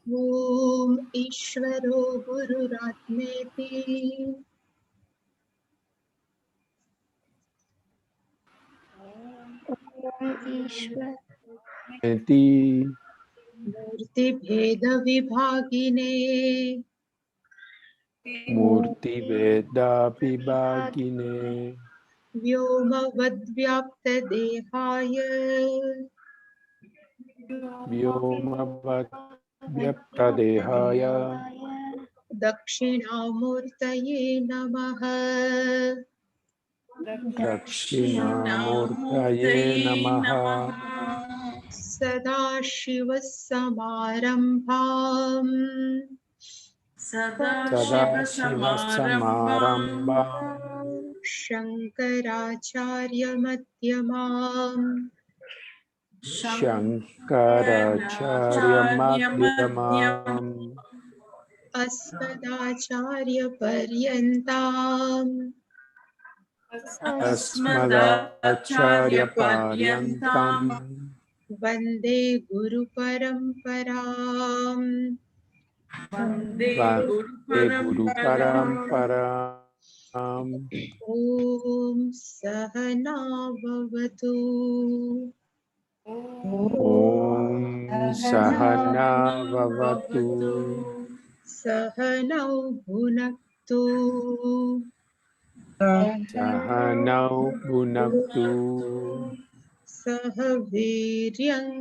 ओम ईश्वरो गुरुरात्मेति ईश्वर मूर्तिभेद विभागिने मूर्तिभेदाभिभागिने व्योमवद्व्याप्तदेहाय व्योमवद्व्याप्तदेहाय दक्षिणामूर्तये नमः। दक्षिणामूर्तये नमः। सदाशिवसमारम्भाम् सदाशिवसमारम्भाम् शङ्कराचार्यमध्यमाम् शङ्कराचार्यमध्यमाम् अस्मदाचार्यपर्यन्ताम् अस्मदाचार्यपर्यन्तं वन्दे गुरुपरम्पराम्। वन्दे गुरुपरम्पराम्। ॐ सहना भवतु। ॐ सहना भवतु। सहनौ भुनक्तु सहनौ भुनक्तु सह वीर्यङ्करवावहै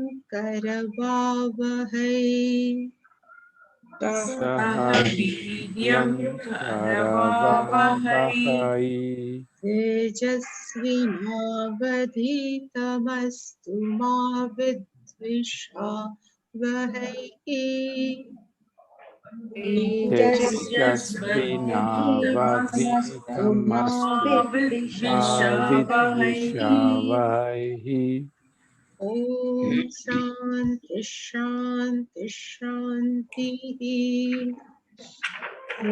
सह वीर्यं करवावहै तेजस्विनावधीतमस्तु मा विद्विषावहै। तेजस्विनावधीतमस्तु मा विद्विषावहै। ॐ शान्ति शान्ति शान्तिः। ॐ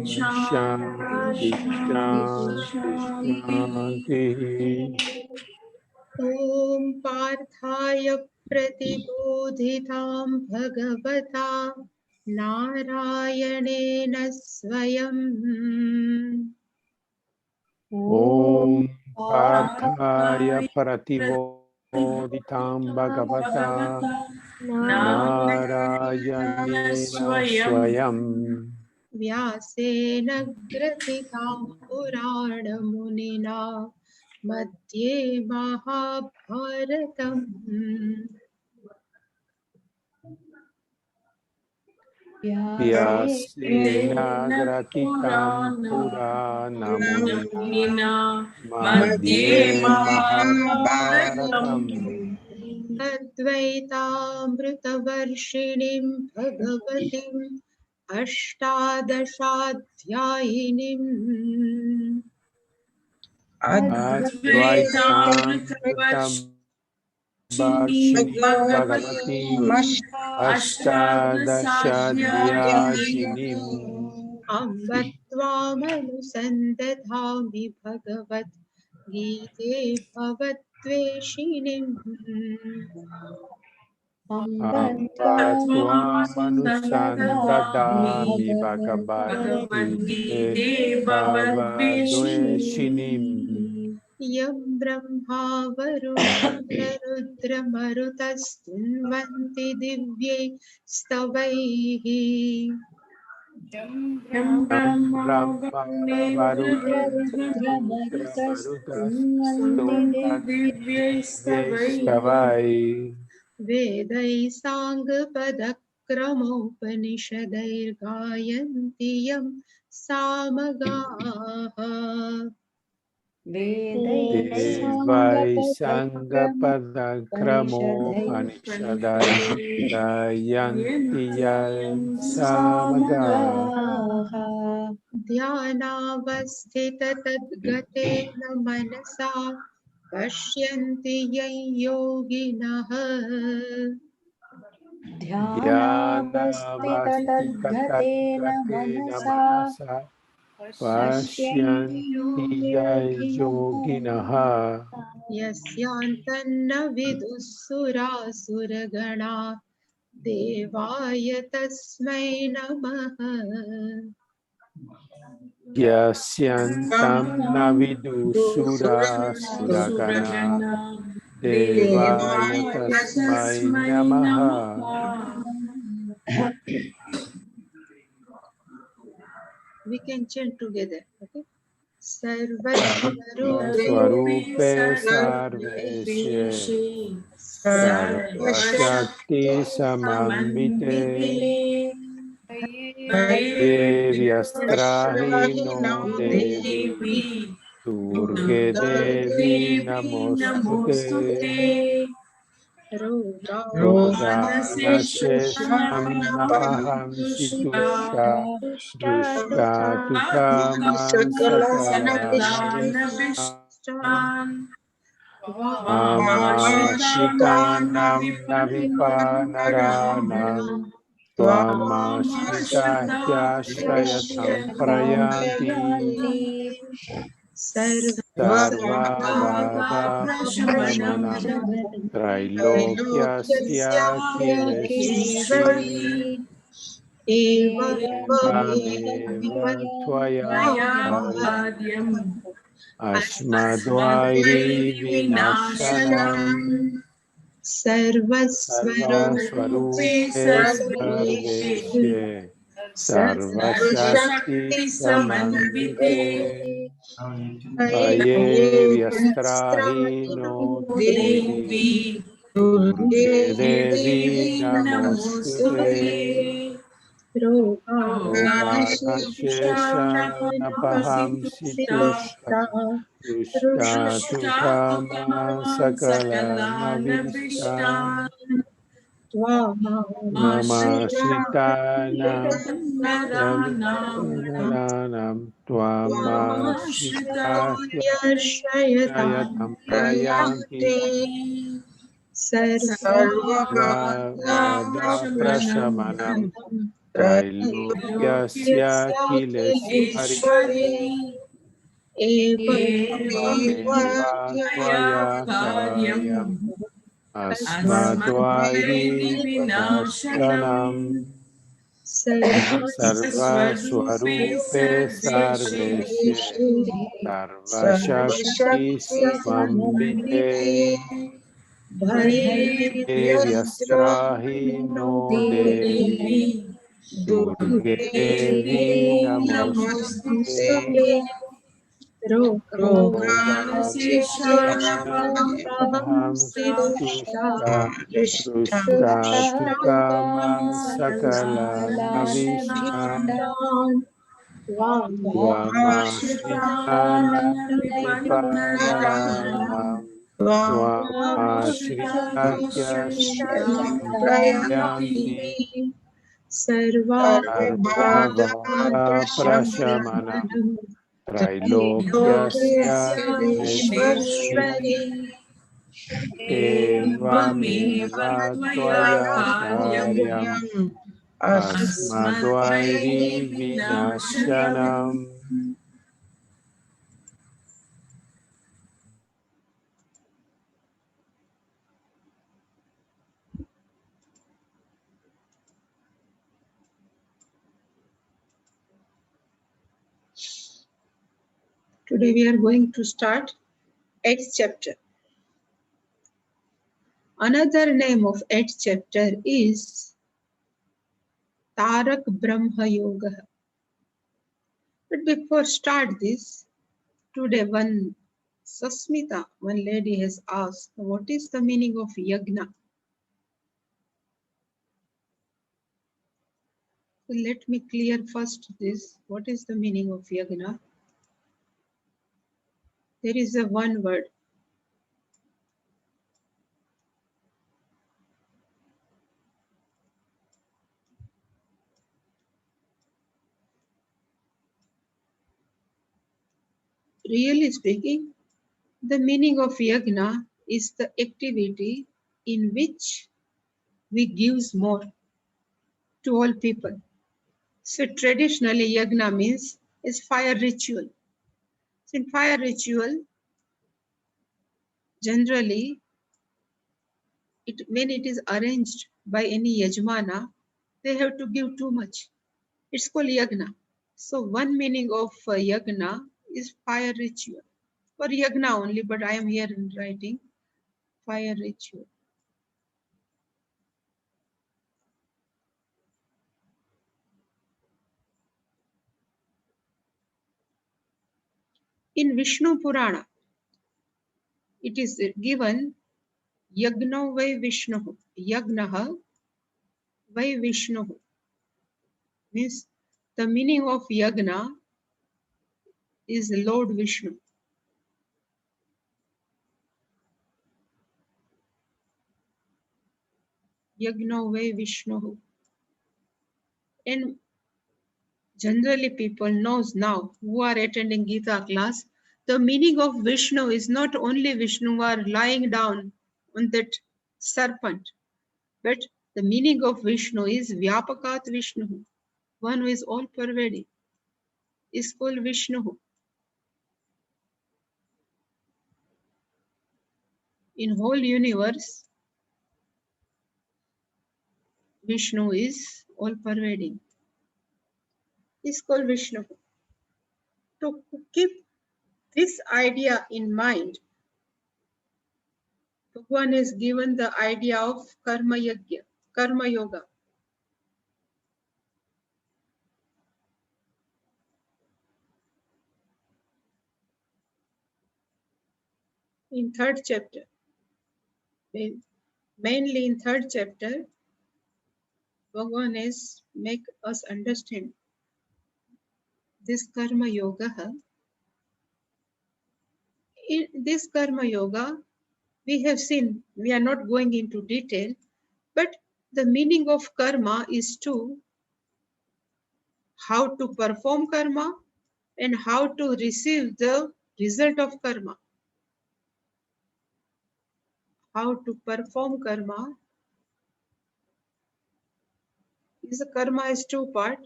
शान्ति शान्ति शान्तिः। ॐ पार्थाय प्रतिबोधितां भगवता नारायणेन स्वयं ॐ पार्थाय प्रतिबोधितां भगवता नारायणेन स्वयं व्यासेन ग्रथितां पुराणमुनिना मध्ये महाभारतम्। व्यासेन ग्रथितां पुराणमुनिना मध्ये महाभारतम्। अद्वैतामृतवर्षिणीं भगवतीम् अष्टादशाध्यायिनीम् भगवतीम् अष्टादशाध्यायिनीम् अम्ब त्वामनुसन्दधामि भगवद्गीते भवद्वेषिणीम्। त्वामनुसन्दधामि भगवद्गीते भवद्वेषिणीम्। यं ब्रह्मा वरुणेन्द्ररुद्रमरुतस्तुन्वन्ति दिव्यै स्तवैः ब्रह्मा वरुणेन्द्ररुद्रमरुतस्तुन्वन्ति दिव्यैस्तवैः वेदैः साङ्गपदक्रमोपनिषदैर्गायन्ति यं सामगाः। देवै सङ्गपदक्रमोपनिषदैर्गायन्ति यं सामगाः। ध्यानावस्थिततद्गतेन मनसा पश्यन्ति यं योगिनः ध्यानावस्थिततद्गतेन मनसा पश्यन्ति यं योगिनः यस्यान्तन्न विदुः सुरासुरगणा देवाय तस्मै नमः Yasyantam navidusura suragana devaya tasmai namaha. We can chant together. Okay. Swarupe sarveshe sarvashakti samambite devyastrahi no devi durge devi namostute roganashesham napaham situsha drushta tukamam sakala navishta Amashritanam navipanaranam Tvamashritahyaśrayatam prayanti Sarvavada prashamanam Trailokyasya kileshvari Evameva tvaya karyam Ashmadvairi vinashanam Sarvaswarupe sarveshe Sarvashakti samambite Vaye vyastrahi no devi Durge devi namostute Roganashesha napaham situsha Dushta tukama sakala navishta Namasritanam Naranam Tvamashritahyaśrayatam prayanti Sarvavada prashamanam Trailokyasya kileshvari Evameva tvaya karyam Asmadvairi vinashanam Sarvaswarupe sarveshe Sarvashakti samambite Devyastrahi no devi Durge devi namostute Roganasheshanam situsha Drushta tukama sakala navishta Tvamashritanam vipanaranam Tvamashritahyaśrayatam prayanti Sarvavada prashamanam Trailokyasya kileshvari Evameva tvaya karyam Asmadvairi vinashanam Today we are going to start 8th chapter. Another name of 8th chapter is Tarak Brahma Yoga. But before start this, today one Sasmita, one lady has asked, what is the meaning of yagna? So let me clear first this. What is the meaning of yagna? There is a one word. Really speaking, the meaning of yagna is the activity in which we gives more to all people. So traditionally yagna means is fire ritual. So in fire ritual, generally when it is arranged by any yajmana, they have to give too much. It's called yagna. So one meaning of yagna is fire ritual, or yagna only, but I am here writing fire ritual. In Vishnu Purana, it is given Yagna vai Vishnu. Yagnaha vai Vishnu means the meaning of Yagna is Lord Vishnu. Yagna vai Vishnu. And generally people knows now who are attending Gita class, the meaning of Vishnu is not only Vishnu who are lying down on that serpent, but the meaning of Vishnu is Vyapakat Vishnu, one who is all pervading, is called Vishnu. In whole universe, Vishnu is all pervading. Is called Vishnu. To keep this idea in mind, Bhagwan is given the idea of Karma Yagya, Karma Yoga. In third chapter, mainly in third chapter, Bhagwan is make us understand this Karma Yoga. In this Karma Yoga, we have seen, we are not going into detail, but the meaning of karma is to how to perform karma and how to receive the result of karma. How to perform karma is a karma is two part,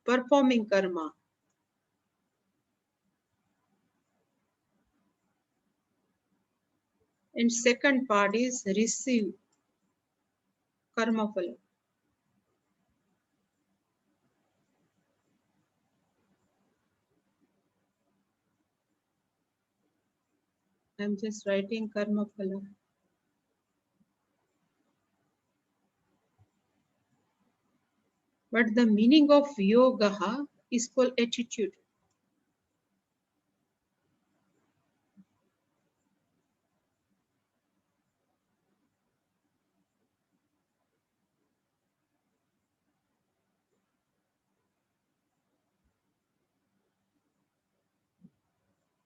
performing karma. And second part is receive karma phala. I'm just writing karma phala. But the meaning of yoga is called attitude.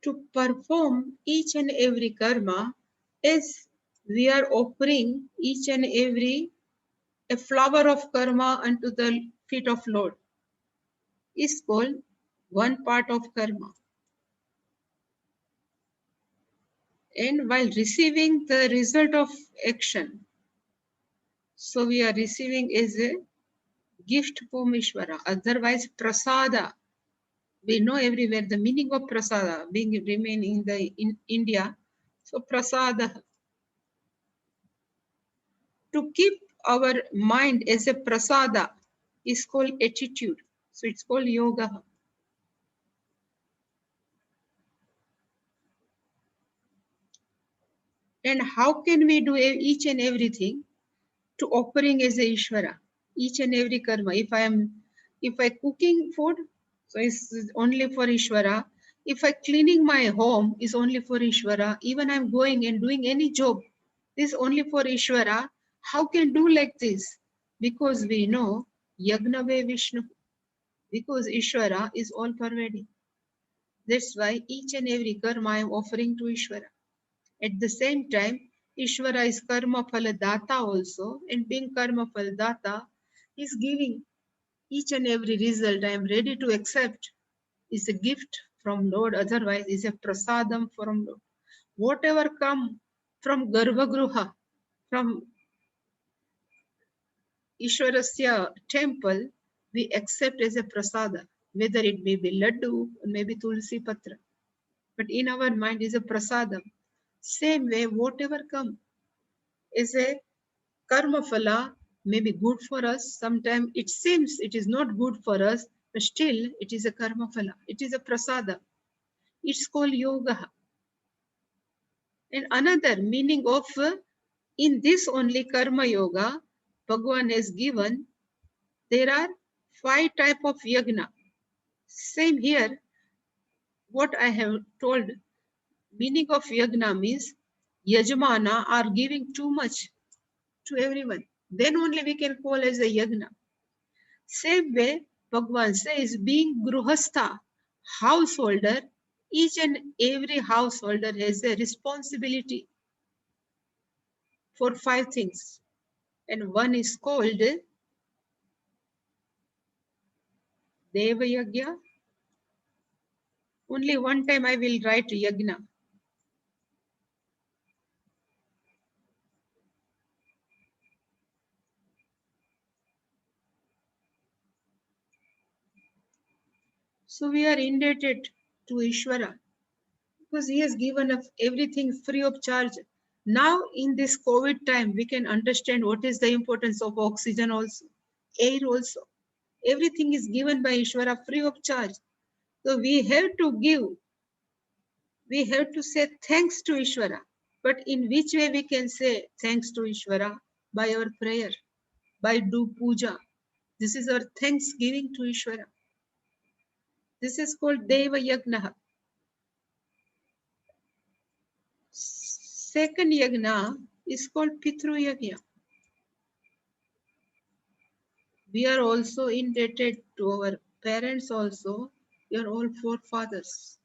To perform each and every karma is we are offering each and every a flower of karma unto the feet of Lord is called one part of karma. And while receiving the result of action, so we are receiving as a gift from Ishvara, otherwise prasada. We know everywhere the meaning of prasada being remain in India. So prasada. To keep our mind as a prasada is called attitude. So it's called yoga. And how can we do each and everything to offering as a Ishvara? Each and every karma. If I cooking food, so it's only for Ishvara. If I cleaning my home, is only for Ishvara. Even I'm going and doing any job, this only for Ishvara. How can do like this? Because we know Yagna ve Vishnu. Because Ishvara is all pervading. That's why each and every karma I am offering to Ishvara. At the same time, Ishvara is karma phala data also, and being karma phala data is giving each and every result I am ready to accept is a gift from Lord, otherwise is a prasadam from Lord. Whatever come from Garbhagruha, from Ishwarasya temple, we accept as a prasada, whether it may be laddu or maybe tulsi patra. But in our mind is a prasadam. Same way, whatever come, is a karma phala, may be good for us. Sometimes it seems it is not good for us, but still it is a karma phala. It is a prasada. It's called yoga. And another meaning of in this only karma yoga, Bhagavan has given, there are 5 type of yagna. Same here, what I have told, meaning of yagna means yajmana are giving too much to everyone. Then only we can call as a yagna. Same way, Bhagavan says, being gruhastha, householder, each and every householder has a responsibility for 5 things. And one is called Deva Yagya. Only one time I will write Yagna. So we are indebted to Ishvara because he has given us everything free of charge. Now in this COVID time, we can understand what is the importance of oxygen also, air also. Everything is given by Ishvara free of charge. So we have to give, we have to say thanks to Ishvara. But in which way we can say thanks to Ishvara? By our prayer, by do puja. This is our thanksgiving to Ishvara. This is called Deva Yagna. Second Yagna is called Pitru Yagna. We are also indebted to our parents also. We are all forefathers.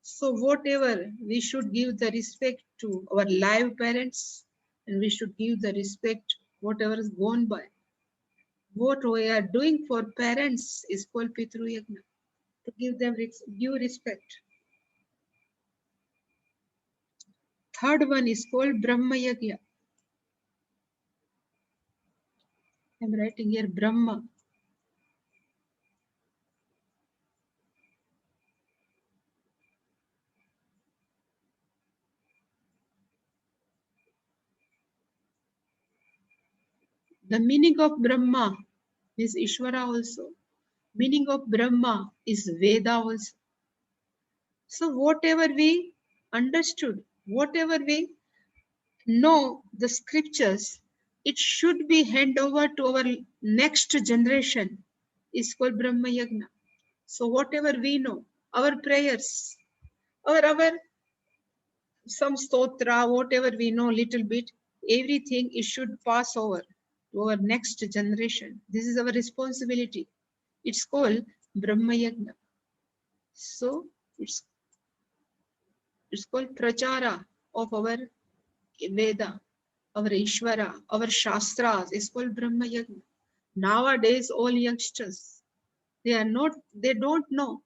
So whatever, we should give the respect to our live parents, and we should give the respect whatever is gone by. What we are doing for parents is called Pitru Yagna, to give them due respect. Third one is called Brahma Yagya. I'm writing here Brahma. The meaning of Brahma is Ishvara also. Meaning of Brahma is Veda also. So whatever we understood, whatever we know the scriptures, it should be handed over to our next generation. Is called Brahma Yagna. So whatever we know, our prayers, our some stotra, whatever we know little bit, everything it should pass over to our next generation. This is our responsibility. It's called Brahma Yagna. So it's called Prachara of our Veda, our Ishvara, our Shastras. It's called Brahma Yagna. Nowadays, all youngsters, they don't know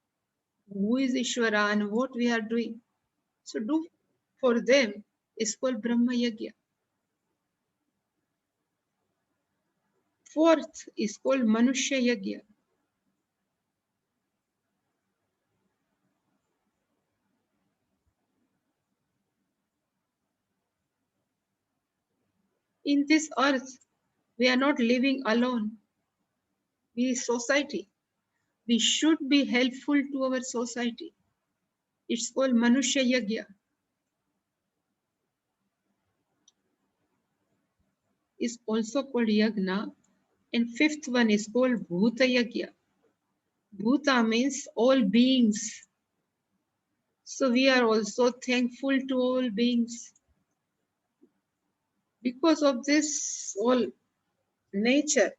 who is Ishvara and what we are doing. So do for them is called Brahma Yagya. Fourth is called Manushya Yagya. In this earth, we are not living alone. We society. We should be helpful to our society. It's called Manushya Yagya. Is also called Yagna. And fifth one is called Bhuta Yagya. Bhuta means all beings. So we are also thankful to all beings. Because of this all nature,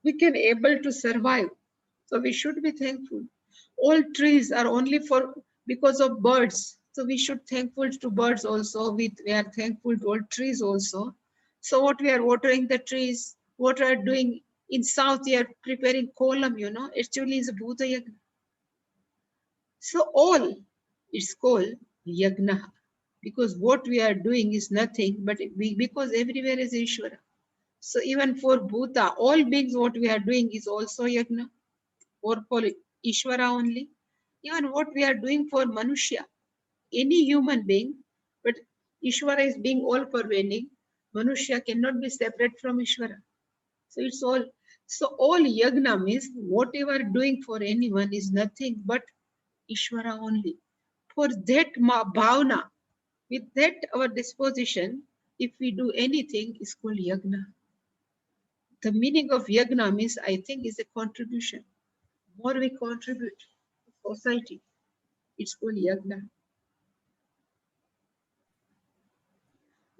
we can able to survive. So we should be thankful. All trees are only for because of birds. So we should thankful to birds also. We are thankful to all trees also. So what we are watering the trees, what we are doing in south, we are preparing kolam, actually is a Bhuta Yagna. So all it's called Yagna. Because what we are doing is nothing, but because everywhere is Ishvara. So even for Bhuta, all beings what we are doing is also Yagna, or for Ishvara only. Even what we are doing for Manushya, any human being, but Ishvara is being all pervading. Manushya cannot be separate from Ishvara. So it's all, so all yagna means whatever doing for anyone is nothing but Ishvara only. For that bhavana, with that our disposition, if we do anything, is called yagna. The meaning of yagna means, I think, is a contribution. More we contribute to society, it's called yagna.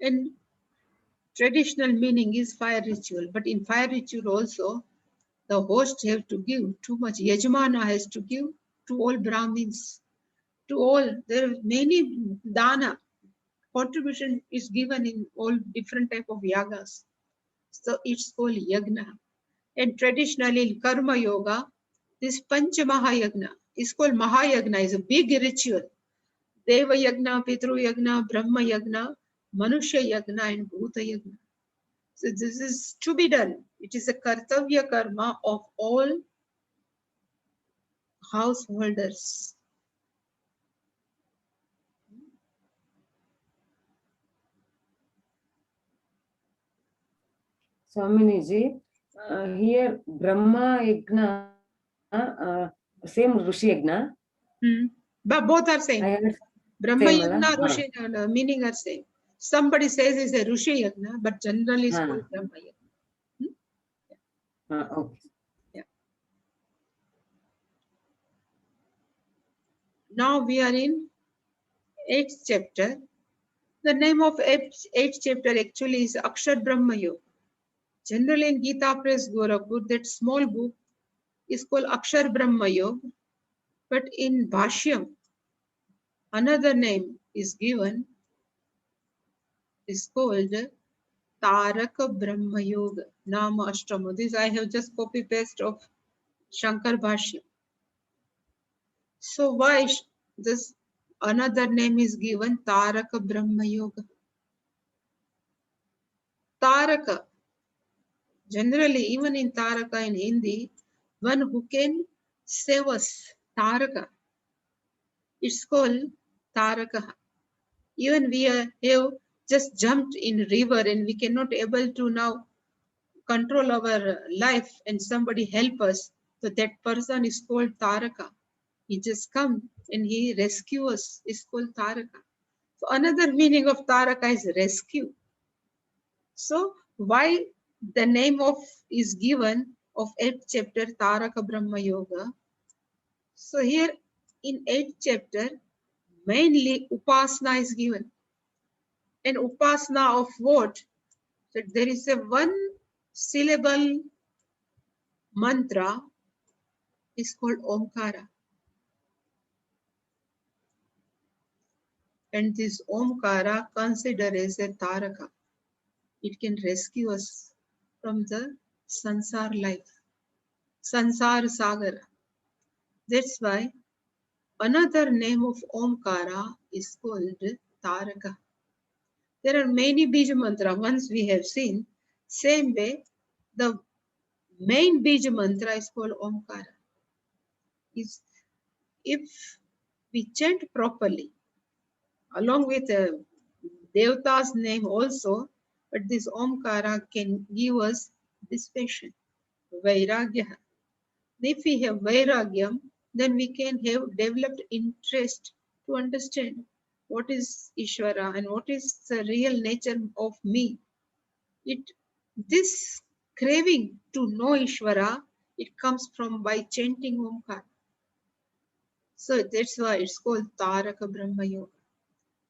And traditional meaning is fire ritual, but in fire ritual also, the host have to give too much. Yajmana has to give to all Brahmins, to all. There are many dana. Contribution is given in all different type of yagas. So it's called yagna. And traditionally in karma yoga, this Pancha Mahayagna is called Mahayagna, is a big ritual. Deva Yagna, Pitru Yagna, Brahma Yagna, Manusha Yagna, and Bhuta Yagna. So this is to be done. It is a kartavya karma of all householders. Swaminiji, here Brahma Yagna, same Rishi Yagna. But both are same. Brahma Same, Yagna, Rishi Yagna, meaning are same. Somebody says it's a Rishi Yagna, but generally it's called Brahma Yagna. Okay. Yeah. Now we are in 8th chapter. The name of 8th chapter actually is Akshar Brahma Yoga. Generally in Gita Press Gorakhpur, that small book is called Akshar Brahma Yoga. But in Bhashyam, another name is given, is called Taraka Brahma Yoga, Nama Ashtama. This I have just copy paste of Shankar Bhashyam. So why this another name is given, Taraka Brahma Yoga? Taraka, generally even in Taraka in Hindi, one who can save us, Taraka. It's called Taraka. Even we have just jumped in river and we cannot able to now control our life and somebody help us. So that person is called Taraka. He just come and he rescue us. It's called Taraka. So another meaning of Taraka is rescue. So why the name of is given of 8th chapter Taraka Brahma Yoga? So here in 8th chapter, mainly Upasana is given. And Upasana of what? So there is a one syllable mantra is called Omkara. And this Omkara considered as a Taraka. It can rescue us from the Sansar life, Sansar Sagara. That's why another name of Omkara is called Taraka. There are many Bija Mantra, once we have seen. Same way, the main Bija Mantra is called Omkara. If we chant properly, along with Devta's name also, but this Omkara can give us this passion, Vairagya. If we have Vairagyam, then we can have developed interest to understand what is Ishvara and what is the real nature of me. This craving to know Ishvara, it comes from by chanting Omkara. So that's why it's called Taraka Brahma Yoga.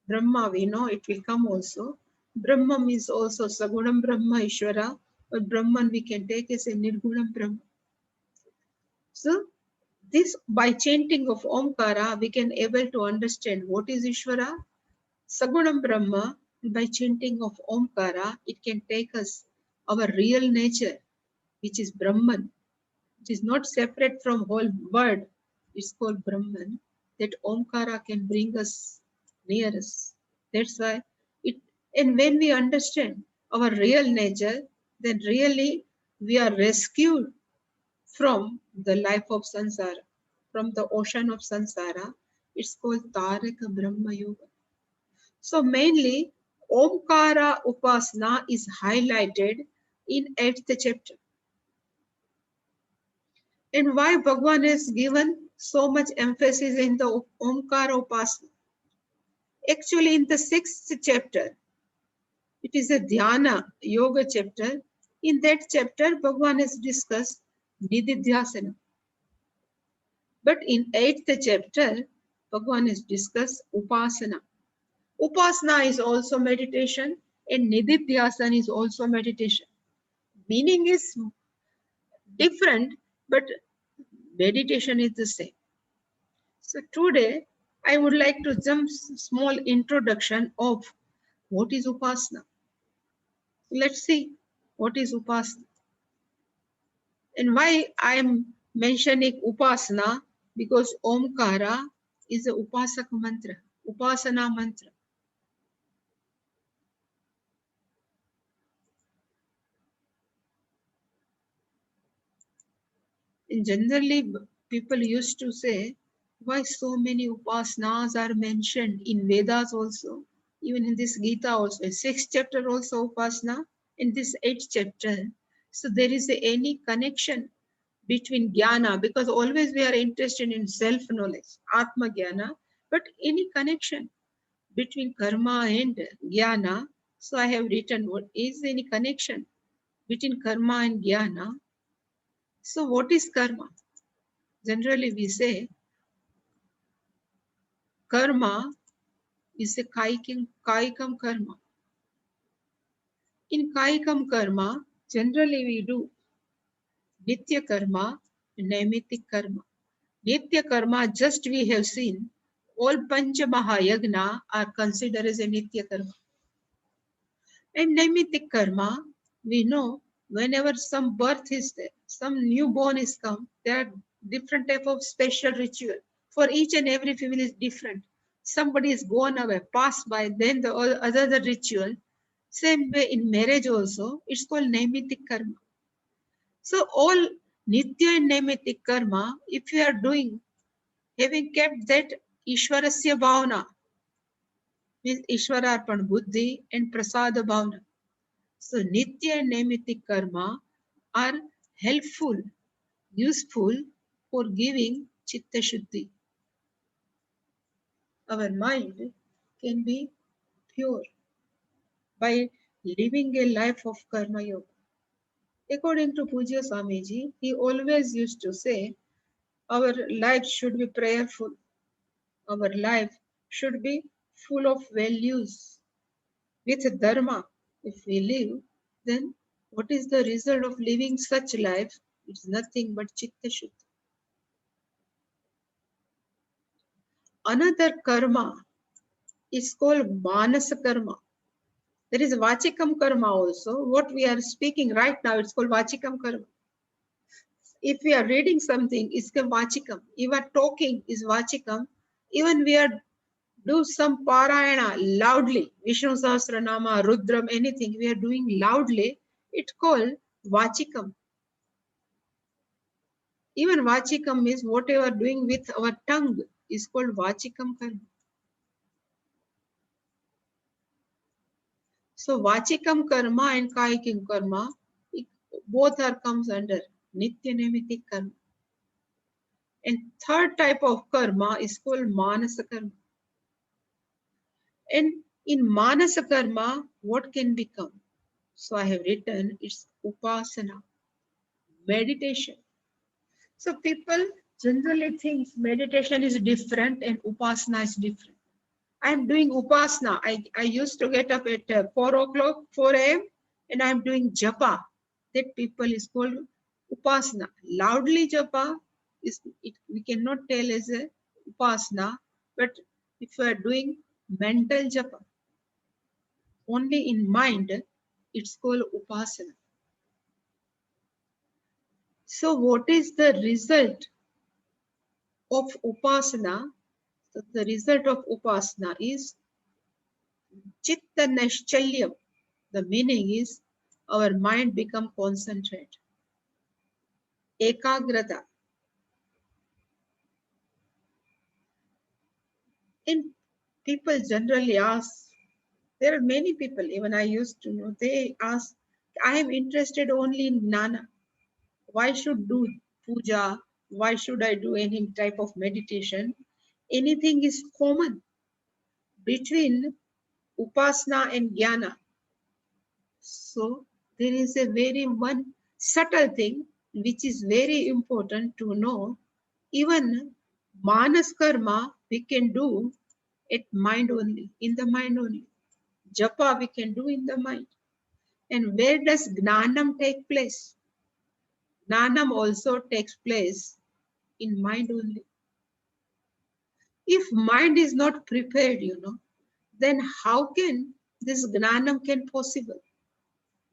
Brahma, we know it will come also. Brahman is also Sagunam Brahma Ishvara, but Brahman we can take as a Nirgunam Brahma. So this, by chanting of Omkara, we can able to understand what is Ishvara, Sagunam Brahma. By chanting of Omkara, it can take us our real nature, which is Brahman. It is not separate from whole word. It's called Brahman. That Omkara can bring us near us. That's why it, and when we understand our real nature, then really we are rescued from the life of Sansara, from the ocean of Sansara. It's called Taraka Brahma Yoga. So mainly Omkara Upasana is highlighted in 8th chapter. And why Bhagwan has given so much emphasis in the Omkara Upasana? Actually, in the 6th chapter, it is a Dhyana Yoga chapter. In that chapter, Bhagwan has discussed Nididhyasana. But in 8th chapter, Bhagwan has discussed Upasana. Upasana is also meditation and Nididhyasana is also meditation. Meaning is different, but meditation is the same. So today, I would like to jump small introduction of what is Upasana. Let's see what is Upasana. And why I am mentioning Upasana, because Omkara is a Upasak mantra, Upasana mantra. And generally, people used to say, why so many Upasanas are mentioned in Vedas also, even in this Gita also, 6th chapter also Upasana, in this 8th chapter. So there is any connection between jnana, because always we are interested in self-knowledge, Atma Jnana, but any connection between karma and jnana. So I have written, what is any connection between karma and jnana? So what is karma? Generally we say karma is a kaikam karma. In kaikam karma, generally we do nitya karma and naimittik karma. Nitya karma, just we have seen, all Pancha Mahayagna are considered as a Nitya karma. And Naimittik karma, we know whenever some birth is there, some newborn is come, there are different type of special ritual. For each and every family is different. Somebody is gone away, passed by, then the other ritual. Same way in marriage also, it's called Naimittik karma. So all Nitya and Naimittik karma, if you are doing, having kept that Ishwarasya Bhavana, means Ishwararpan Buddhi and Prasada Bhavana. So Nitya and Naimittik karma are helpful, useful for giving Chitta Shuddhi. Our mind can be pure by living a life of Karma Yoga. According to Pujya Swamiji, he always used to say, our life should be prayerful. Our life should be full of values. With Dharma, if we live, then what is the result of living such life? It's nothing but Chitta Shuddhi. Another karma is called Manasa karma. There is Vachikam karma also. What we are speaking right now, it's called Vachikam karma. If we are reading something, it's called Vachikam. If we are talking, is Vachikam. Even we are do some Parayana loudly, Vishnu Sahasranama, Rudram, anything we are doing loudly, it's called Vachikam. Even Vachikam is whatever doing with our tongue is called Vachikam karma. So Vachikam karma and Kaikam karma, both are comes under Nitya Naimittik karma. And third type of karma is called Manasa karma. And in Manasa karma, what can become? So I have written, it's Upasana, meditation. So people generally think meditation is different and Upasana is different. I am doing Upasana. I used to get up at 4 o'clock, 4 a.m. and I am doing Japa. That people is called Upasana. Loudly Japa, we cannot tell as a Upasana, but if we are doing mental Japa, only in mind, it's called Upasana. So what is the result of Upasana? So the result of Upasana is Chitta Naishchalyam. The meaning is our mind become concentrate. Ekagrata. And people generally ask, There are many people, even I used to know, they ask, I am interested only in gnana. Why should do puja? Why should I do any type of meditation? Anything is common between upasana and jnana. So there is a very one subtle thing which is very important to know. Even manas karma we can do at mind only, in the mind only. Japa we can do in the mind. And where does gnanam take place? Gnanam also takes place in mind only. If mind is not prepared, then how can this gnanam can possible?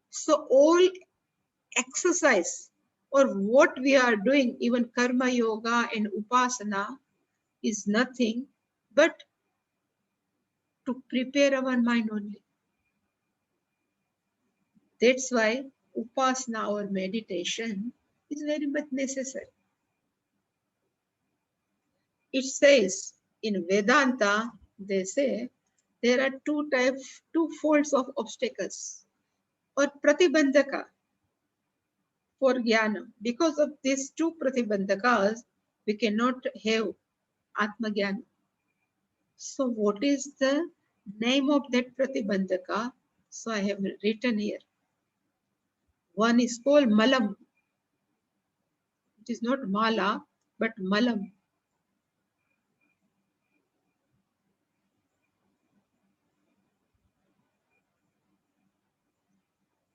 So all exercise or what we are doing, even karma yoga and upasana, is nothing but to prepare our mind only. That's why upasana or meditation is very much necessary. It says in Vedanta, they say there are two folds of obstacles or pratibandhaka for jnana. Because of these two pratibandhakas, we cannot have atma jnana. So what is the name of that pratibandhaka? So I have written here. One is called malam. It is not mala, but malam.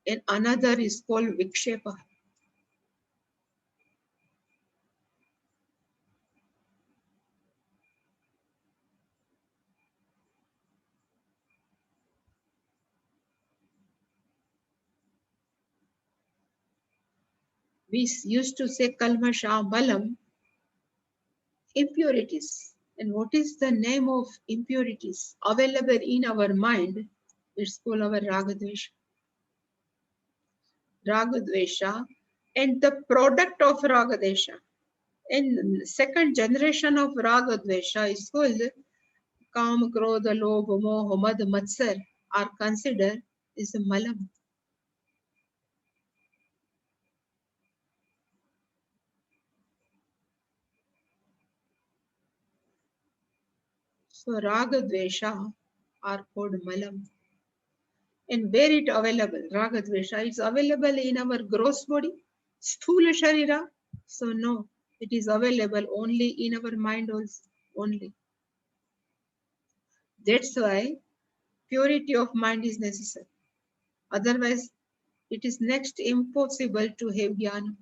And another is called vikshepa. We used to say kalmasha malam, impurities. And what is the name of impurities available in our mind? It's called our ragadvesha. Ragadvesha and the product of ragadvesha. And second generation of ragadvesha is called Kam, Krodha, Lobha, Moha, Mad, Matsar are considered is a malam. So ragadvesha are called malam. And where it available? Ragadvesha is available in our gross body, sthula sharira. So no, it is available only in our mind also, only. That's why purity of mind is necessary. Otherwise, it is next impossible to have jnana.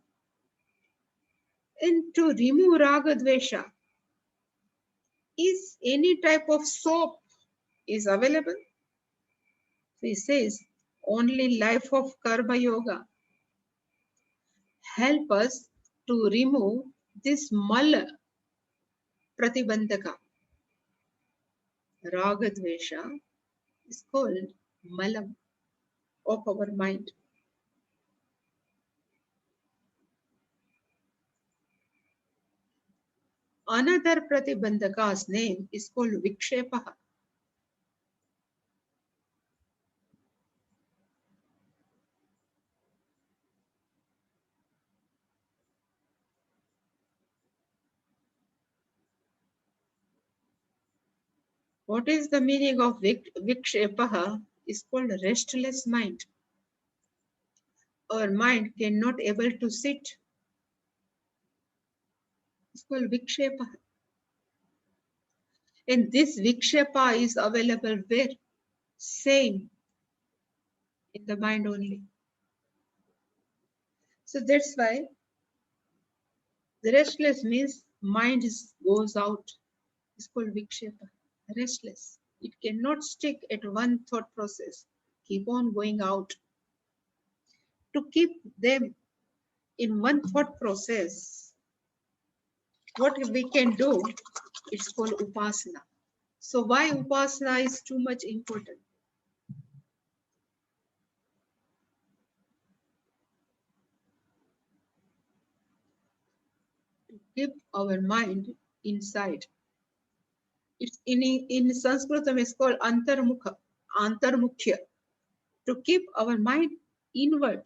And to remove ragadvesha, is any type of soap is available? So he says, only life of karma yoga help us to remove this mala pratibandhaka. Ragadvesha is called malam of our mind. Another pratibandhaka's name is called vikshepa. What is the meaning of vikshepa? Is called restless mind. Our mind cannot able to sit. It's called vikshepa. And this vikshepa is available where? Same in the mind only. So that's why the restless means mind goes out. It's called vikshepa. Restless. It cannot stick at one thought process. Keep on going out. To keep them in one thought process, what we can do, it's called upasana. So why upasana is too much important? To keep our mind inside. It's in Sanskritam it's called antarmukha. antarmukhya, to keep our mind inward,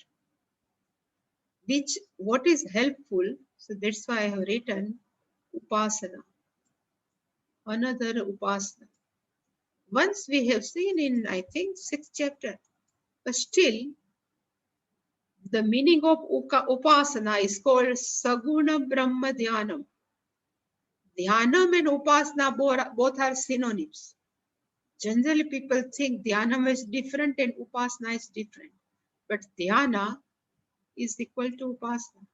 which what is helpful. So that's why I have written upasana, another upasana. Once we have seen in, I think, 6th chapter, but still the meaning of upasana is called saguna brahma dhyanam. Dhyanam and upasana both are synonyms. Generally, people think dhyanam is different and upasana is different, but dhyana is equal to upasana.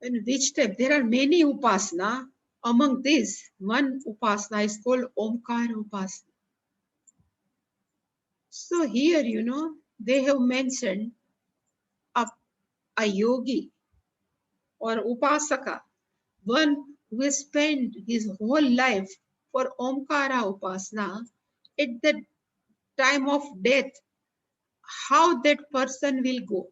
And which type? There are many upasana. Among these, one upasana is called Omkara upasana. So here, they have mentioned a yogi or upasaka, one who has spent his whole life for Omkara upasana. At the time of death, how that person will go.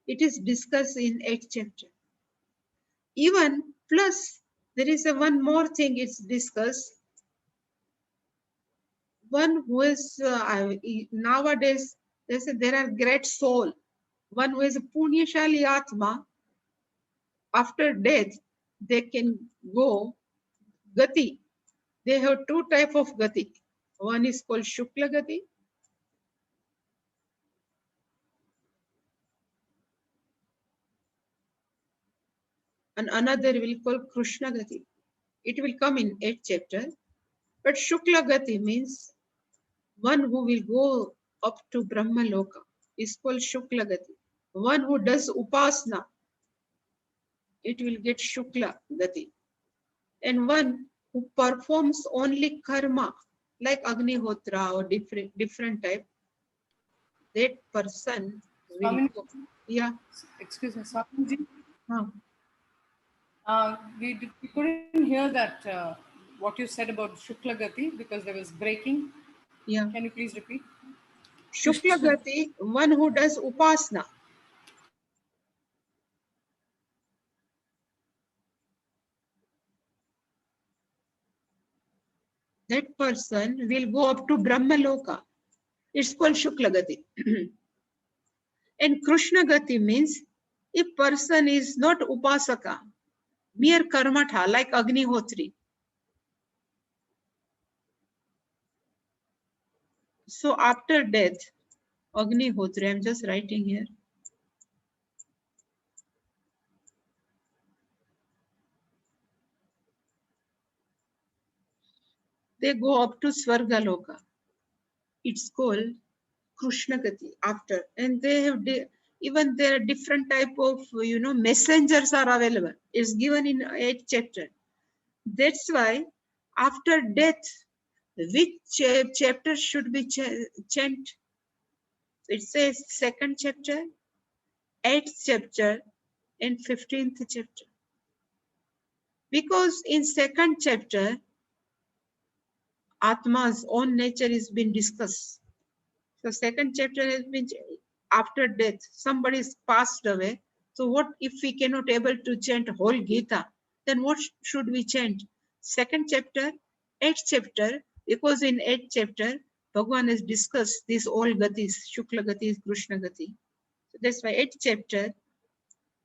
It is discussed in 8th chapter. Even plus, there is one more thing it's discussed. One who is nowadays, they say there are great soul. One who is a Punyashali Atma, after death, they can go Gati. They have two type of Gati. One is called Shukla Gati. And another will call Krishna Gati. It will come in 8th chapter. But Shukla Gati means one who will go up to Brahma Loka is called Shukla Gati. One who does Upasana, it will get Shukla Gati. And one who performs only karma, like Agnihotra or different type, that person will Swami, go. Yeah. excuse me, Swamiji. Huh. We couldn't hear that what you said about Shukla Gati because there was breaking. Yeah. Can you please repeat? Shukla Gati, one who does Upasana. That person will go up to Brahma Loka. It's called Shukla Gati. And Krishna Gati means if person is not Upasaka, mere karmatha like Agnihotri. So after death, Agnihotri, I'm just writing here. They go up to Svargaloka. It's called Krishna Gati after. And they have, even there are different type of, messengers are available. It's given in 8th chapter. That's why after death, which chapter should be chant? It says 2nd chapter, 8th chapter, and 15th chapter. Because in 2nd chapter, Atma's own nature is being discussed. So 2nd chapter has been after death, somebody is passed away. So what if we cannot able to chant whole Gita? Then what should we chant? 2nd chapter, 8th chapter, because in 8th chapter, Bhagavan has discussed these all gatis, Shukla gatis, Krishna gati. So that's why 8th chapter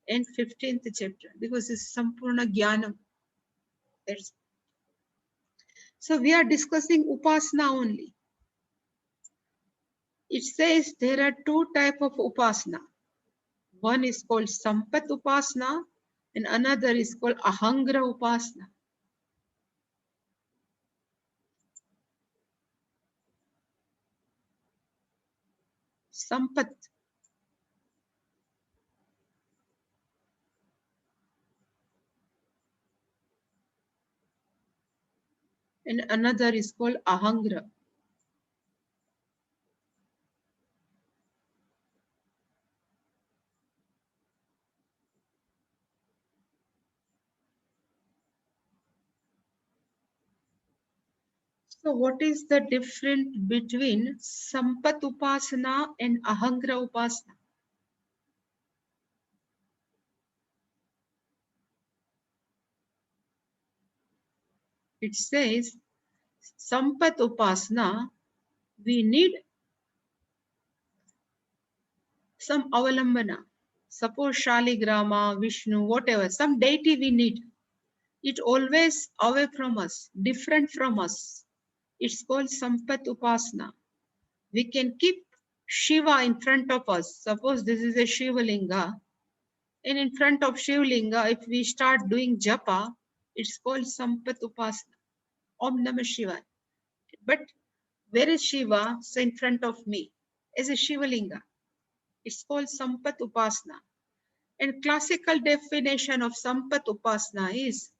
and 15th chapter, because it's Sampurna Jnanam. So we are discussing Upasana only. It says there are two types of Upasana. One is called Sampat Upasana and another is called Ahangra Upasana. Sampat. And another is called Ahangra. So what is the difference between Sampat Upasana and Ahangra Upasana? It says Sampat Upasana, we need some avalambana. Suppose Shaligrama, Vishnu, whatever, some deity we need. It always away from us, different from us. It's called Sampat Upasana. We can keep Shiva in front of us. Suppose this is a Shiva Linga. And in front of Shiva Linga, if we start doing japa, it's called Sampat Upasana. Om Namah Shivaya. But where is Shiva? So in front of me, as a Shiva Linga. It's called Sampat Upasana. And classical definition of Sampat Upasana is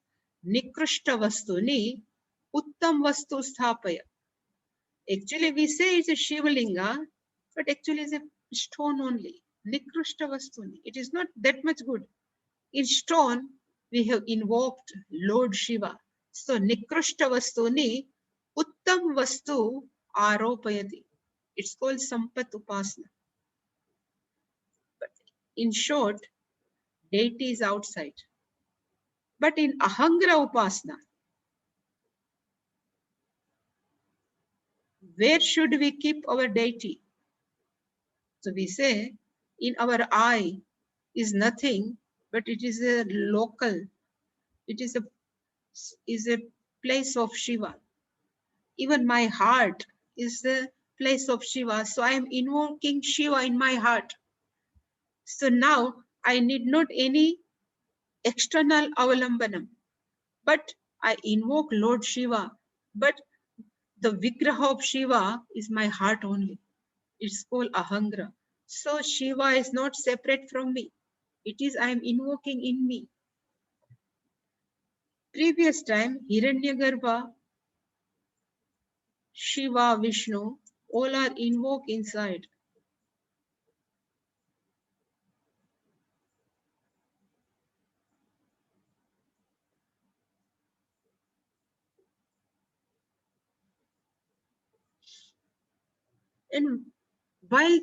Nikrishta Vastuni Uttam Vastu Sthapaya. Actually, we say it's a Shivalinga, but actually it's a stone only. Nikrishta Vastuni. It is not that much good. In stone, we have invoked Lord Shiva. So Nikrishta Vastuni Uttam Vastu Aropayati. It's called Sampat Upasana. But in short, deity is outside. But in Ahangra Upasana, where should we keep our deity? So we say, in our eye is nothing, but it is a local, it is a place of Shiva. Even my heart is the place of Shiva. So I am invoking Shiva in my heart. So now I need not any external avalambanam, but I invoke Lord Shiva. But the Vigraha of Shiva is my heart only. It's called Ahangra. So Shiva is not separate from me. It is I am invoking in me. Previous time, Hiranyagarbha, Shiva, Vishnu, all are invoked inside. And while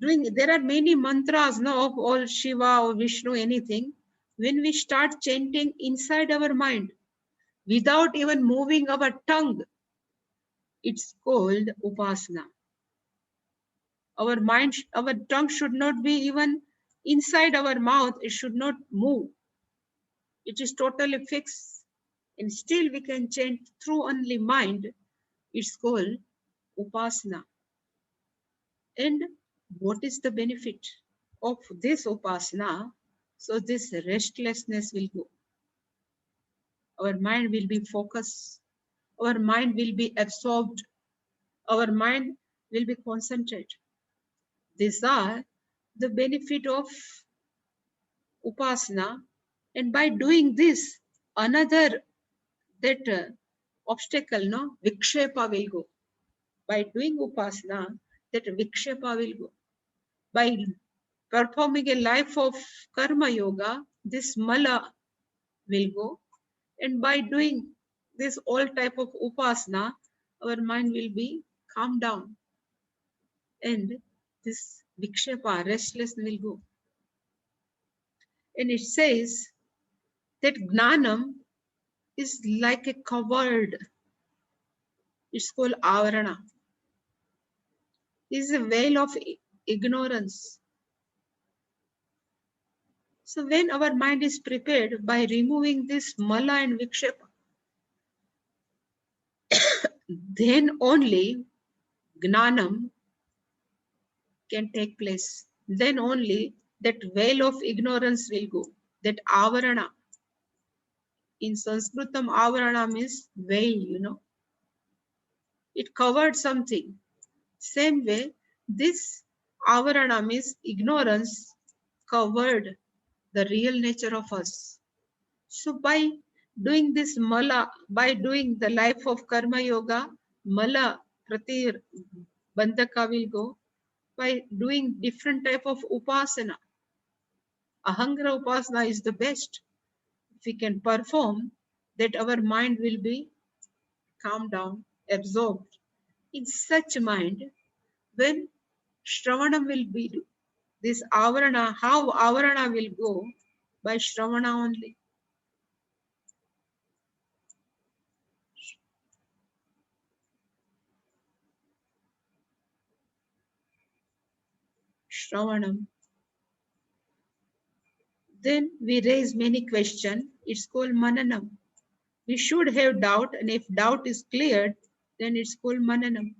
doing, there are many mantras now of all Shiva or Vishnu, anything. When we start chanting inside our mind, without even moving our tongue, it's called Upasana. Our mind, our tongue should not be even inside our mouth. It should not move. It is totally fixed. And still we can chant through only mind. It's called Upasana. And what is the benefit of this Upasana? So this restlessness will go. Our mind will be focused. Our mind will be absorbed. Our mind will be concentrated. These are the benefit of Upasana. And by doing this, another obstacle, no, Vikshepa will go. By doing Upasana, that Vikshepa will go. By performing a life of Karma Yoga, this Mala will go. And by doing this all type of Upasana, our mind will be calmed down. And this Vikshepa, restless, will go. And it says that Gnanam is like a covered, it's called Avarana. It's a veil of ignorance. So when our mind is prepared by removing this Mala and Vikshepa, then only Gnanam can take place. Then only that veil of ignorance will go. That Avarana. In Sanskritam, Avarana means veil, you know. It covered something. Same way, this Avarana means ignorance covered the real nature of us. So by doing this Mala, by doing the life of Karma Yoga, Mala Prati Bandhaka will go. By doing different type of Upasana, Ahangra Upasana is the best. If we can perform, that our mind will be calmed down absorbed in such mind, when Shravanam will be this Avarana, how Avarana will go? By Shravana only. Shravanam. Then we raise many questions. It's called Mananam. We should have doubt, and if doubt is cleared, then it's called Mananam.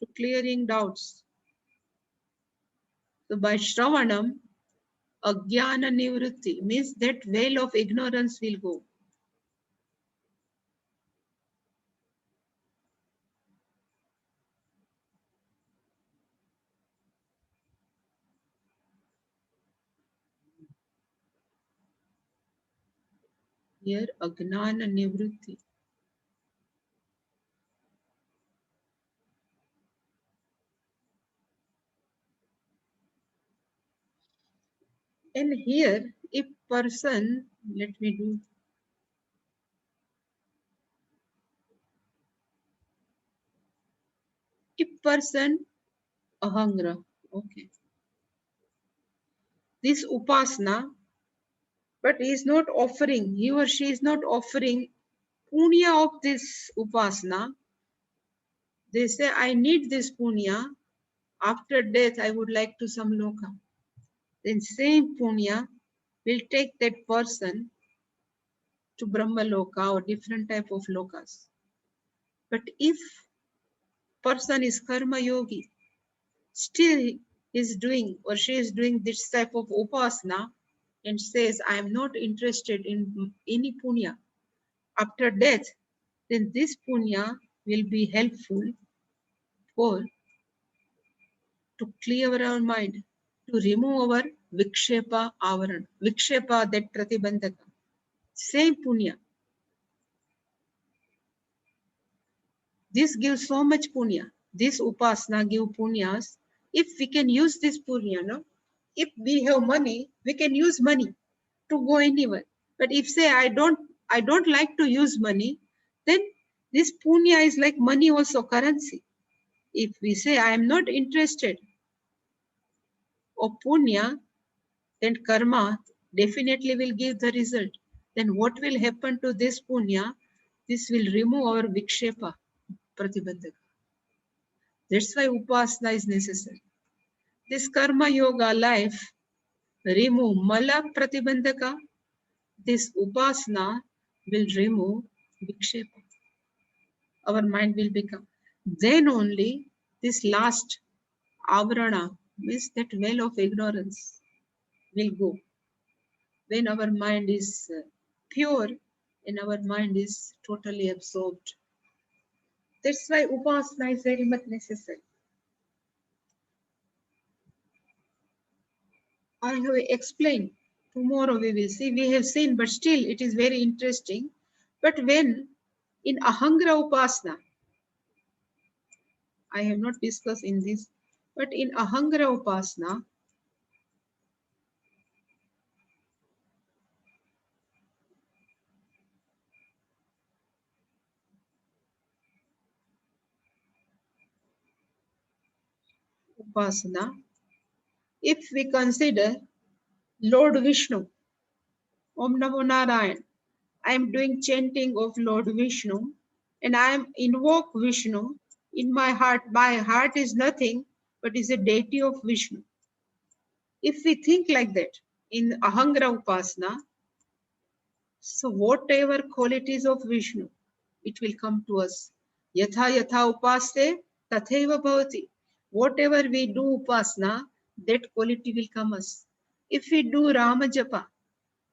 To clearing doubts. So by Shravanam, Ajnana Nivritti means that veil of ignorance will go. Here, Ajnana Nivritti. And here, if person, let me do. If person, Ahangra, okay. This Upasana, but he is not offering, he or she is not offering punya of this Upasana. They say, I need this punya. After death, I would like to some loka. Then same punya will take that person to Brahma Loka or different type of lokas. But if person is karma yogi, still is doing or she is doing this type of upasana and says, I am not interested in any punya after death, then this punya will be helpful for to clear our mind, to remove our vikshepa avaran, vikshepa that pratibandhaka. Same punya. This gives so much punya. This upasana give punyas. If we can use this punya, no? If we have money, we can use money to go anywhere. But if say I don't like to use money, then this punya is like money also currency. If we say I am not interested of punya, then karma definitely will give the result. Then what will happen to this punya? This will remove our vikshepa, pratibandhaka. That's why upasana is necessary. This karma yoga life remove mala pratibandhaka. This upasana will remove vikshepa. Our mind will become. Then only this last avarana means that veil of ignorance will go. When our mind is pure and our mind is totally absorbed. That's why upasana is very much necessary. I have explained. Tomorrow we will see. We have seen, but still it is very interesting. But when in Ahangra Upasana, I have not discussed in this, but in Ahangra Upasana, if we consider Lord Vishnu, Om Namo Narayan, I am doing chanting of Lord Vishnu and I am invoke Vishnu in my heart. My heart is nothing but is a deity of Vishnu. If we think like that in Ahangra Upasana, so whatever qualities of Vishnu, it will come to us. Yatha yatha upaste tatheva bhavati. Whatever we do upasana, that quality will come us. If we do Rama japa,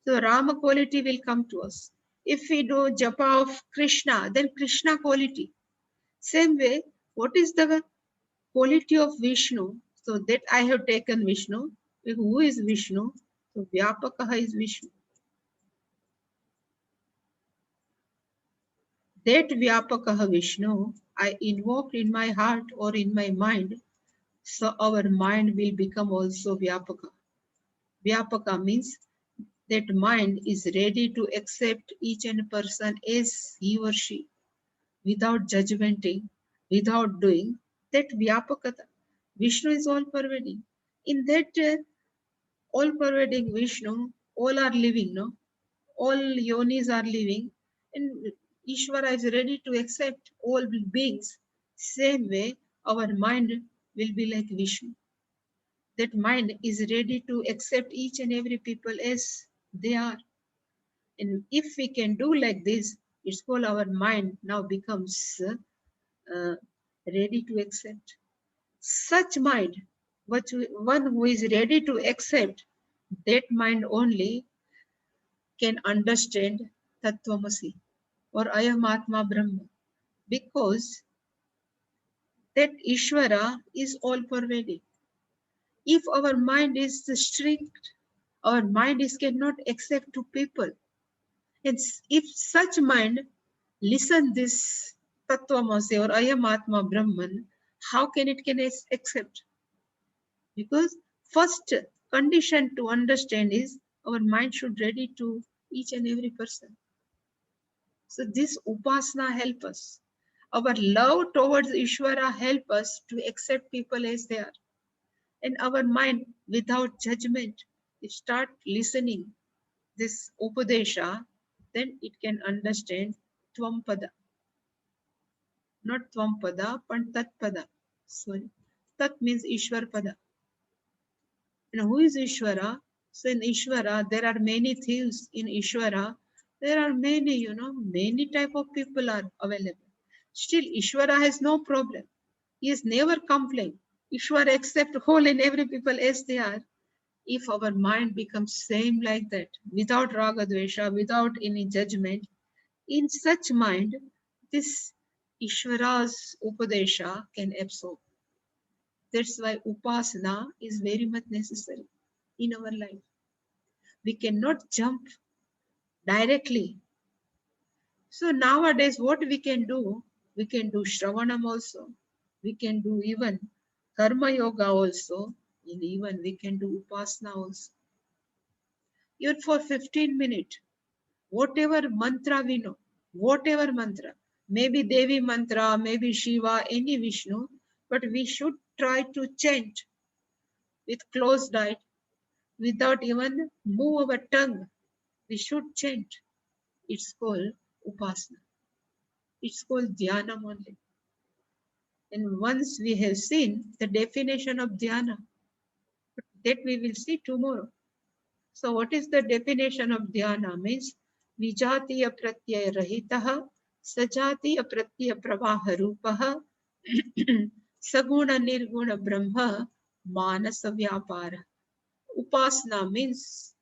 so Rama quality will come to us. If we do japa of Krishna, then Krishna quality. Same way, what is the quality of Vishnu? So that I have taken Vishnu. Who is Vishnu? So Vyapakaha is Vishnu. That Vyapakaha Vishnu I invoke in my heart or in my mind, so our mind will become also Vyapaka. Vyapaka means that mind is ready to accept each and person as he or she, without judgmenting, without doing, that Vyapakata. Vishnu is all pervading. In that all pervading Vishnu, all are living, no? All yonis are living, and Ishvara is ready to accept all beings. Same way, our mind will be like Vishnu. That mind is ready to accept each and every people as they are. And if we can do like this, it's called our mind now becomes ready to accept. Such mind, one who is ready to accept, that mind only can understand Tattvamasi or Ayam Atma Brahma, because that Ishvara is all pervading. If our mind is strict, our mind is cannot accept to people. And if such mind listen this Tattvamasi or Ayam Atma Brahman, how can it accept? Because first condition to understand is our mind should ready to each and every person. So this upasana help us. Our love towards Ishvara help us to accept people as they are. And our mind, without judgment, if start listening this Upadesha, then it can understand Tvampada. Not Tvampada, but Tatpada. Sorry. Tat means Ishwar Pada. And who is Ishvara? So in Ishvara, there are many things in Ishvara. There are many, many type of people are available. Still, Ishvara has no problem. He has never complained. Ishvara accept whole and every people as they are. If our mind becomes same like that, without raga dvesha, without any judgment, in such mind, this Ishvara's upadesha can absorb. That's why upasana is very much necessary in our life. We cannot jump directly. So nowadays, what we can do Shravanam also. We can do even Karma Yoga also. And even we can do Upasana also. Even for 15 minutes, whatever mantra we know, whatever mantra, maybe Devi mantra, maybe Shiva, any Vishnu, but we should try to chant with closed eye, without even move our tongue. We should chant. It's called Upasana. It's called Dhyanam only. And once we have seen the definition of Dhyana, that we will see tomorrow. So what is the definition of Dhyana? Means Vijatiya Pratyaya Rahitaha, Sajatiya Pratyaya Pravaha Rupaha, Saguna Nirguna Brahma, Manasa Vyapara. Upasana means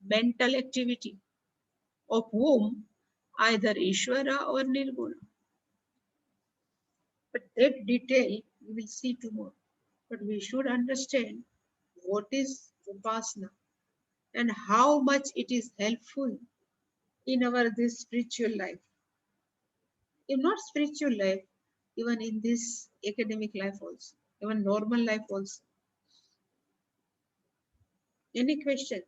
mental activity, of whom either Ishvara or Nirguna. But that detail we will see tomorrow. But we should understand what is Upasana and how much it is helpful in our this spiritual life. If not spiritual life, even in this academic life also, even normal life also. Any question?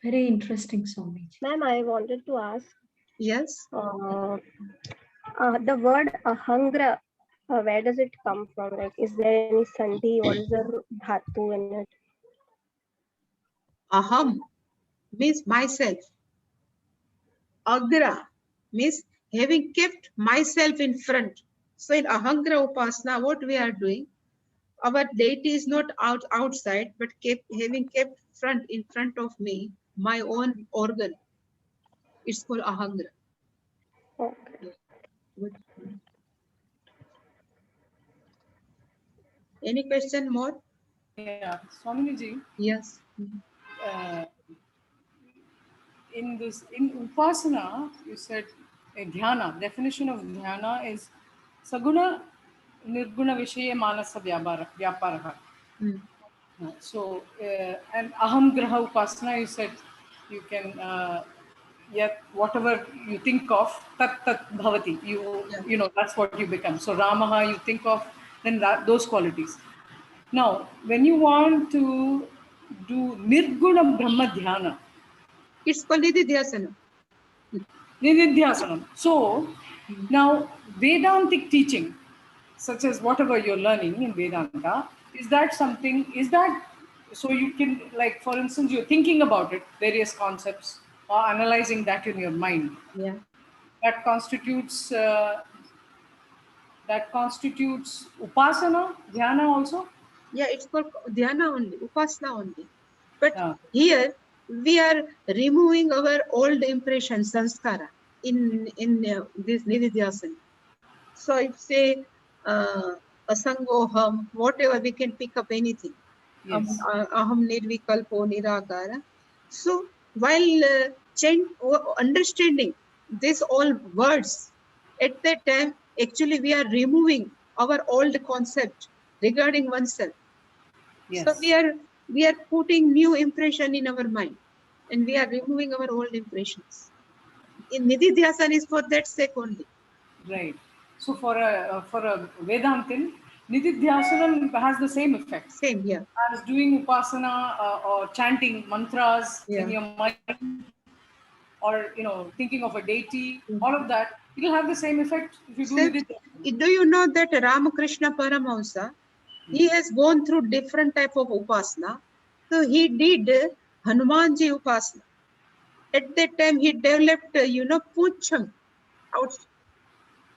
Very interesting, Swamiji. Ma'am, I wanted to ask Yes. the word ahangra, where does it come from? Like, is there any sandhi? What is the dhatu in it? Aham means myself. Agra means having kept myself in front. So in Ahangra Upasana, what we are doing, our deity is not outside, but having kept in front of me, my own organ. It's called Ahangra. Okay. Good. Any question more? Yeah, Swamiji, Yes. in Upasana, you said a dhyana, definition of dhyana is Saguna Nirguna Vishaya Manasa Vyaparaha. So, and Aham Graha Upasana, you said you can yeah, whatever you think of, tat tat bhavati. You know, that's what you become. So Ramaha, you think of, then those qualities. Now, when you want to do Nirguna Brahma Dhyana, It's called Nididhyasana. Nididhyasanam. So, now Vedantic teaching, such as whatever you're learning in Vedanta, is that so you can, like, for instance, you're thinking about it, various concepts, or analyzing that in your mind. Yeah. That constitutes, upasana, dhyana also. Yeah, it's called dhyana only, upasana only. But Yeah. here we are removing our old impression, sanskara, in this nididhyasana. So if say asangoham, whatever, we can pick up anything. Yes. Aham nirvikalpo nirakara. So while understanding these all words, at that time, actually we are removing our old concept regarding oneself. So Yes. we are putting new impression in our mind, and we are removing our old impressions. In Nididhyasana is for that sake only. Right. So for a Vedantin, Nididhyasanam has the same effect Same, yeah. as doing upasana or chanting mantras Yeah. in your mind, or thinking of a deity. Mhm. All of that, it'll have the same effect if you do So, Nididhyasana. do you know that Ramakrishna Paramahamsa, he has gone through different type of upasana. So he did Hanumanji upasana. At that time, he developed, Puncham out.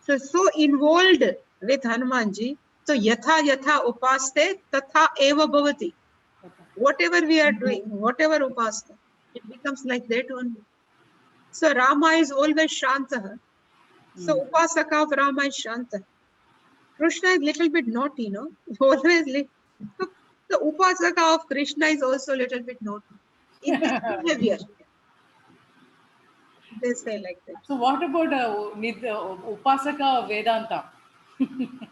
So involved with Hanumanji. So yatha yatha upaste tatha eva bhavati. Whatever we are doing, whatever upasana, it becomes like that only. So Rama is always Shantaha. So upasaka of Rama is Shantaha. Krishna is little bit naughty, no? Always. So the upasaka of Krishna is also a little bit naughty in his behavior. They say like that. So what about upasaka of Vedanta?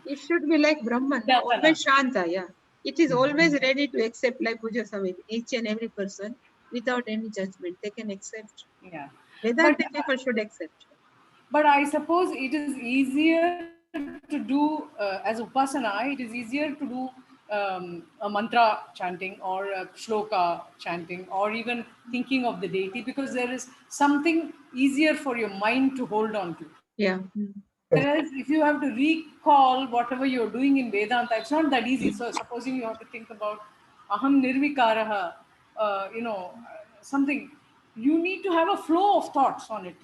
It should be like Brahman, no? Dhyasana. Always Shanta, yeah. It is always ready to accept, like Puja Swami, each and every person without any judgment. They can accept. Yeah. Vedanta people should accept. But I suppose it is easier to do as upasana. It is easier to do a mantra chanting or a shloka chanting, or even thinking of the deity, because there is something easier for your mind to hold on to. Yeah. Whereas if you have to recall whatever you're doing in Vedanta, it's not that easy. So supposing you have to think about aham nirvikaraha, something, you need to have a flow of thoughts on it.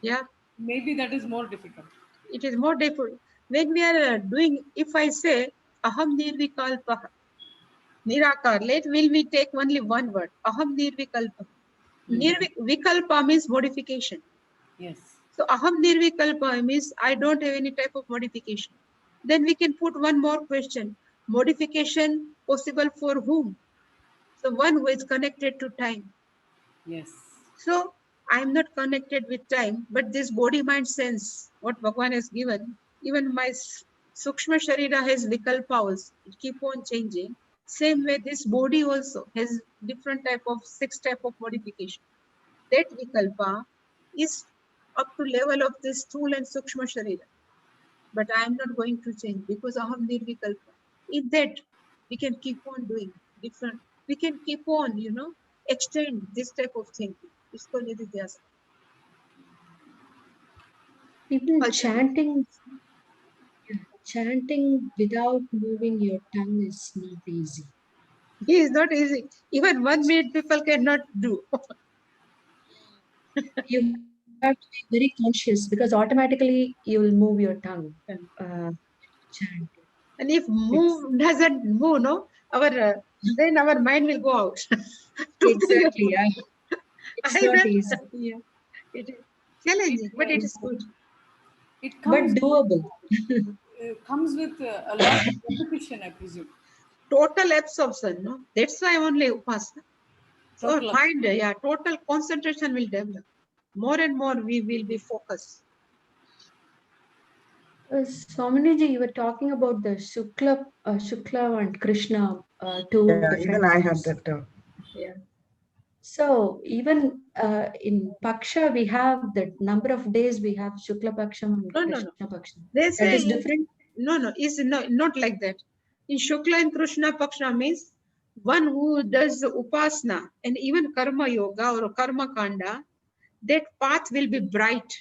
Yeah. Maybe that is more difficult. It is more difficult. When we are doing, if I say, Aham nirvikalpaha, nirakar, will we take only one word? Aham nirvikalpaha. Vikalpa means modification. Yes. So aham nirvikalpa means I don't have any type of modification. Then we can put one more question. Modification possible for whom? So one who is connected to time. Yes. So I am not connected with time, but this body mind sense, what Bhagwan has given, even my Sukshma Sharira has vikalpa also. It keep on changing. Same way this body also has different type of 6 type of modification. That vikalpa is up to level of this Sthula and Sukshma Sharira. But I am not going to change because aham nirvikalpa. In that, we can keep on doing different, we can keep on, extend this type of thinking. It's called nididhyasana. Even Also, chanting without moving your tongue is not easy. It is not easy. Even 1 minute people cannot do. You have to be very conscious because automatically you will move your tongue. Chant. And if move doesn't move, no, then our mind will go out. Exactly. Yeah. It's not easy, Yeah, it is challenging, but it is good. It but comes doable. comes with a lot of repetition, I presume. Total absorption, no? That's why only upasana. So Total mind, total concentration will develop. More and more we will be focused. Swaminiji, you were talking about the Shukla and Krishna, two Yeah, different even I forms. had that. Yeah. So even in Paksha, we have the number of days we have Shukla Paksham and No, no, Krishna no. Paksham. They That say is different. no, it's not like that. In Shukla and Krishna Paksha means one who does upasana and even karma yoga or karma kanda, that path will be bright.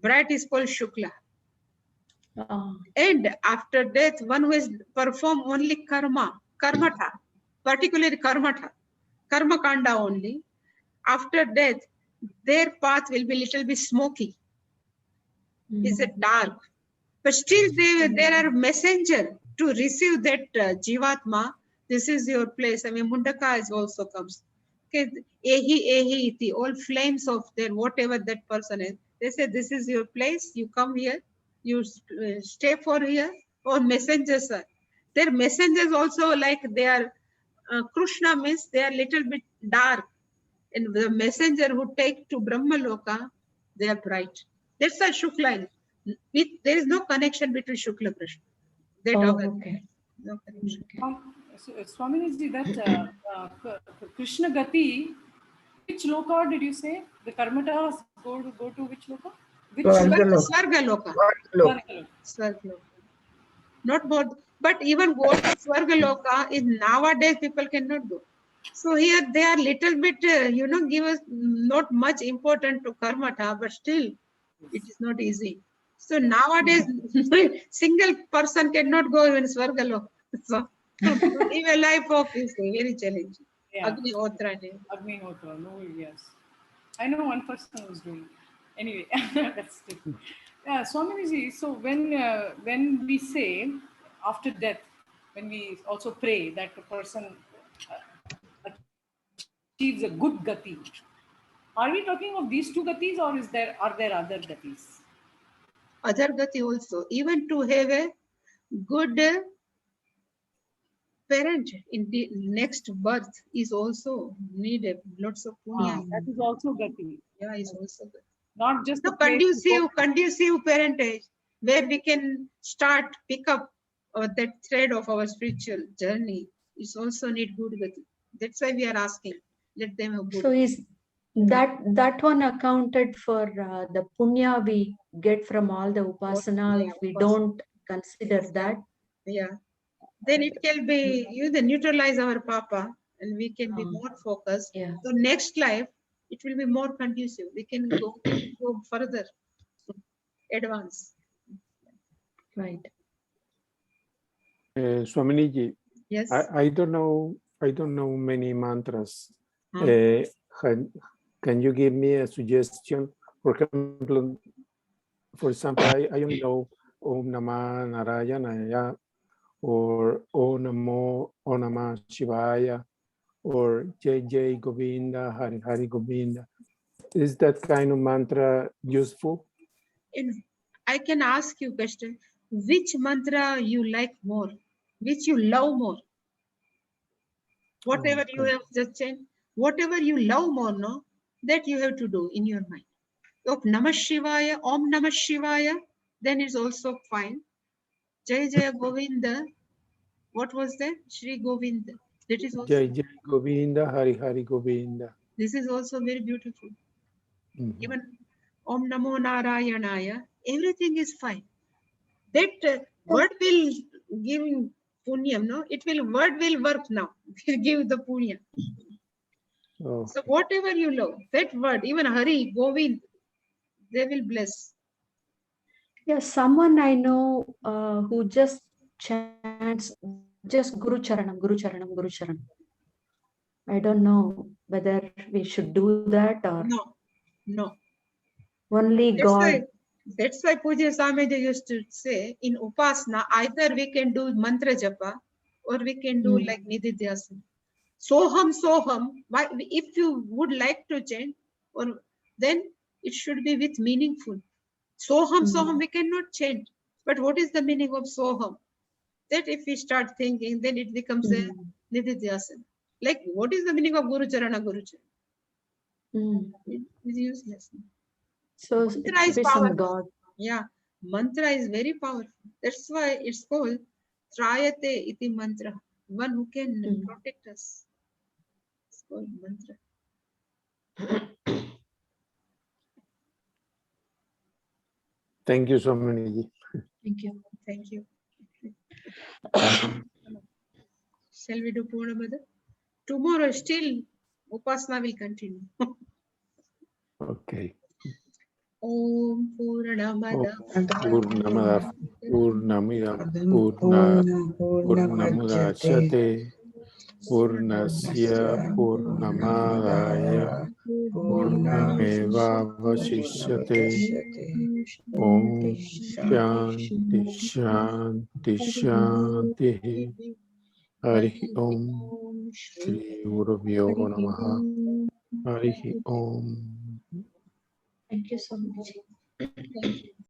Bright is called Shukla. And after death, one who has performed only karmatha, particularly karmatha, karma kanda only. After death, their path will be little bit smoky. It's a dark. But still there are messenger to receive that jivatma. This is your place. I mean, Mundaka is also comes. Okay, ehi iti, all flames of their whatever that person is. They say this is your place. You come here. You stay for here. Or messengers are. Their messengers also like they are. Krishna means they are little bit dark, and the messenger who take to Brahma Loka, they are bright. That's why Shukla. There is no connection between Shukla Krishna. That Okay. no connection. Swaminiji, that Krishna Gati, which loka did you say? The karmatas go to which loka? Which Swarga Loka. Swarga. Swarga Loka. Not both, but even go to Swarga Loka is nowadays people cannot go. So here they are little bit, give us not much important to karmata, but still it is not easy. So nowadays single person cannot go even Swarga Loka. So even life of is very challenging. Yeah. Agnihotra. Agnihotra, no, yes. I know one person who's doing. Anyway, that's it. Yeah, Swaminiji, so when we say after death, when we also pray that the person achieves a good gati, are we talking of these two gatis, or are there other gatis? Other gati also, even to have a good parent in the next birth is also needed. Lots of punya. That is also gati. Yeah, is also good. Not just No, the place to conducive parentage where we can pick up that thread of our spiritual journey. Is also need good gati. That's why we are asking. Let them have good. So is that one accounted for the punya we get from all the upasana? If we don't consider that, Yeah. Then it can be neutralize our papa and we can be more focused. Yeah. So next life, it will be more conducive. We can go further, advance. Right. Swaminiji, Yes. I don't know many mantras. Hmm. Can you give me a suggestion? For example, I only know Om Namah Narayanaya, or Om Namah Shivaya, or Jai Jai Govinda, Hari Hari Govinda. Is that kind of mantra useful? I can ask you a question. Which mantra you like more? Which you love more? Whatever you have just changed, whatever you love more, no, that you have to do in your mind. Om Namah Shivaya, then it's also fine. Jai Jai Govinda. What was that? Shri Govinda. That is also. Jai Jai Govinda, Hari Hari Govinda. This is also very beautiful. Even Om Namo Narayanaya, everything is fine. That word will give punyam, no? Word will work now. Will give the punya. Oh. So whatever you love, that word, even Hari, Govind, they will bless. Yeah, someone I know who just chants just Guru Charanam, Guru Charanam, Guru Charanam. I don't know whether we should do that or no. Only God. That's why Pujya Samaji used to say in Upasana, either we can do mantra japa or we can do like Nididhyasana. Soham. If you would like to chant, or then it should be with meaningful. Soham, we cannot chant. But what is the meaning of Soham? That if we start thinking, then it becomes a Nididhyasana. Like, what is the meaning of Guru Charana, Guru Charana? It is useless. So Mantra is powerful. God. Yeah, mantra is very powerful. That's why it's called Trayate iti mantra. One who can protect us. It's called mantra. Thank you so much. Thank you. Thank you. Shall we do Purnamada? Tomorrow still Upasana will continue. Okay. Om Purnamada Purnamada Purnamidam Purnamudachyate Purnasya Purnamadaya Purnamevavasishyate. Om Shanti Shanti Shanti. Hari Om Shri Gurubhyo Namaha. Hari Om. Thank you so much. Thank you.